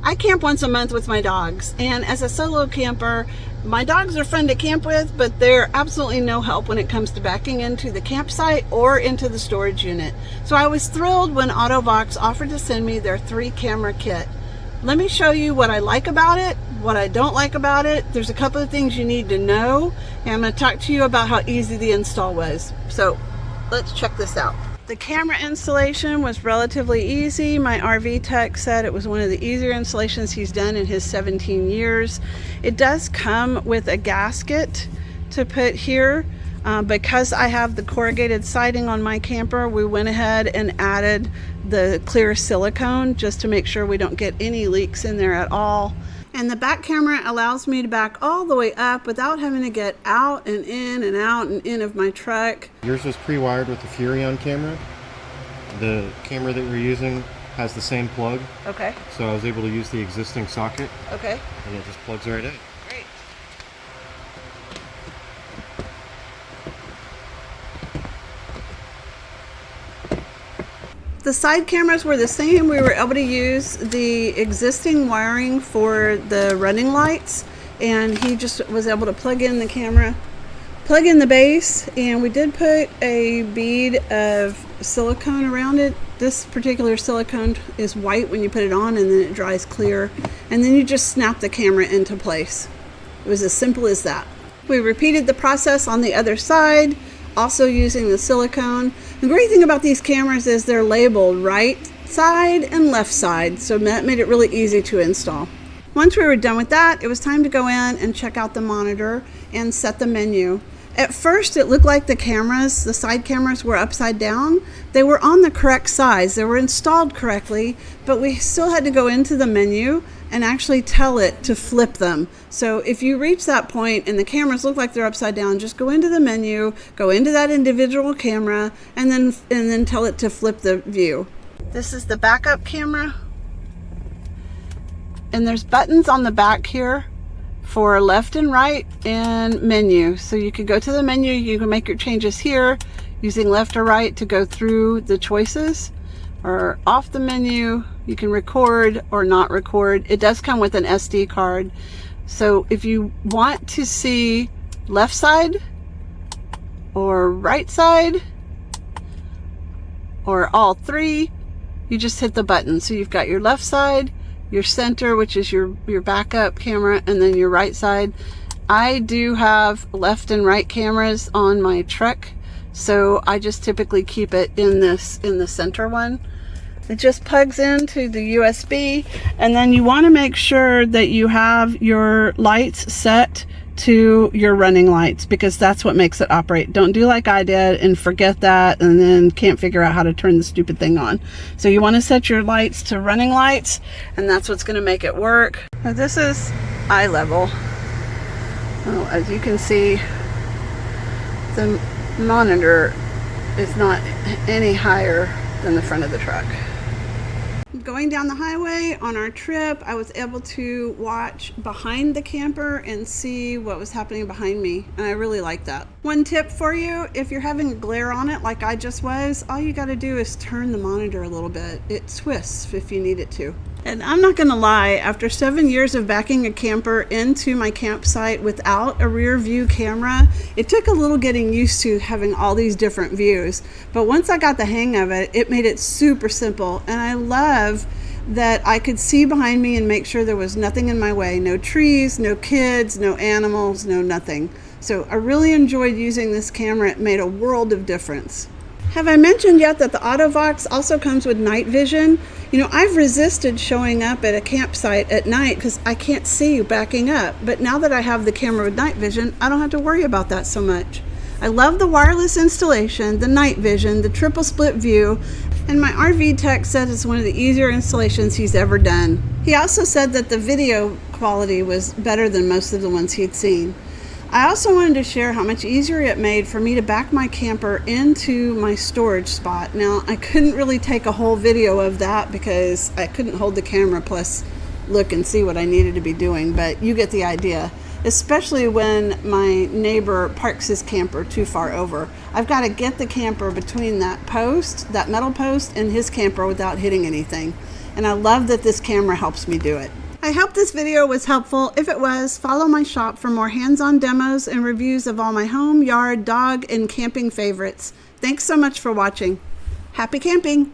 I camp once a month with my dogs, and as a solo camper, my dogs are fun to camp with, but they're absolutely no help when it comes to backing into the campsite or into the storage unit. So I was thrilled when Auto-Vox offered to send me their 3-camera kit. Let me show you what I like about it, what I don't like about it. There's a couple of things you need to know, and I'm going to talk to you about how easy the install was. So let's check this out. The camera installation was relatively easy. My RV tech said it was one of the easier installations he's done in his 17 years. It does come with a gasket to put here. Because I have the corrugated siding on my camper, we went ahead and added the clear silicone just to make sure we don't get any leaks in there at all. And the back camera allows me to back all the way up without having to get out and in and out and in of my truck. Yours was pre-wired with the Furrion camera. The camera that we're using has the same plug. Okay. So I was able to use the existing socket. Okay. And it just plugs right in. Great. The side cameras were the same. We were able to use the existing wiring for the running lights, and he just was able to plug in the camera, plug in the base, and we did put a bead of silicone around it. This particular silicone is white when you put it on, and then it dries clear, and then you just snap the camera into place. It was as simple as that. We repeated the process on the other side, also using the silicone. The great thing about these cameras is they're labeled right side and left side, so that made it really easy to install. Once we were done with that, it was time to go in and check out the monitor and set the menu. At first, it looked like the cameras, the side cameras, were upside down. They were on the correct size. They were installed correctly, but we still had to go into the menu and actually tell it to flip them. So if you reach that point and the cameras look like they're upside down, just go into the menu, go into that individual camera, and then tell it to flip the view. This is the backup camera. And there's buttons on the back here for left and right and menu. So you could go to the menu, you can make your changes here using left or right to go through the choices, or off the menu, you can record or not record. It does come with an SD card. So if you want to see left side or right side or all three, you just hit the button. So you've got your left side, your center, which is your backup camera, and then your right side. I do have left and right cameras on my truck, so I just typically keep it in the center one. It just plugs into the USB, and then you want to make sure that you have your lights set to your running lights, because that's what makes it operate. Don't do like I did and forget that and then can't figure out how to turn the stupid thing on. So you want to set your lights to running lights, and that's what's going to make it work. Now this is eye level. Oh, as you can see, the monitor is not any higher than the front of the truck. Going down the highway on our trip, I was able to watch behind the camper and see what was happening behind me, and I really like that. One tip for you, if you're having a glare on it like I just was, all you got to do is turn the monitor a little bit. It twists if you need it to. And I'm not gonna lie, after 7 years of backing a camper into my campsite without a rear view camera, it took a little getting used to having all these different views. But once I got the hang of it, it made it super simple. And I love that I could see behind me and make sure there was nothing in my way. No trees, no kids, no animals, no nothing. So I really enjoyed using this camera. It made a world of difference. Have I mentioned yet that the Auto-Vox also comes with night vision? You know, I've resisted showing up at a campsite at night because I can't see backing up. But now that I have the camera with night vision, I don't have to worry about that so much. I love the wireless installation, the night vision, the triple split view, and my RV tech said it's one of the easier installations he's ever done. He also said that the video quality was better than most of the ones he'd seen. I also wanted to share how much easier it made for me to back my camper into my storage spot. Now, I couldn't really take a whole video of that because I couldn't hold the camera plus look and see what I needed to be doing, but you get the idea. Especially when my neighbor parks his camper too far over. I've got to get the camper between that post, that metal post, and his camper without hitting anything. And I love that this camera helps me do it. I hope this video was helpful. If it was, follow my shop for more hands-on demos and reviews of all my home, yard, dog, and camping favorites. Thanks so much for watching. Happy camping!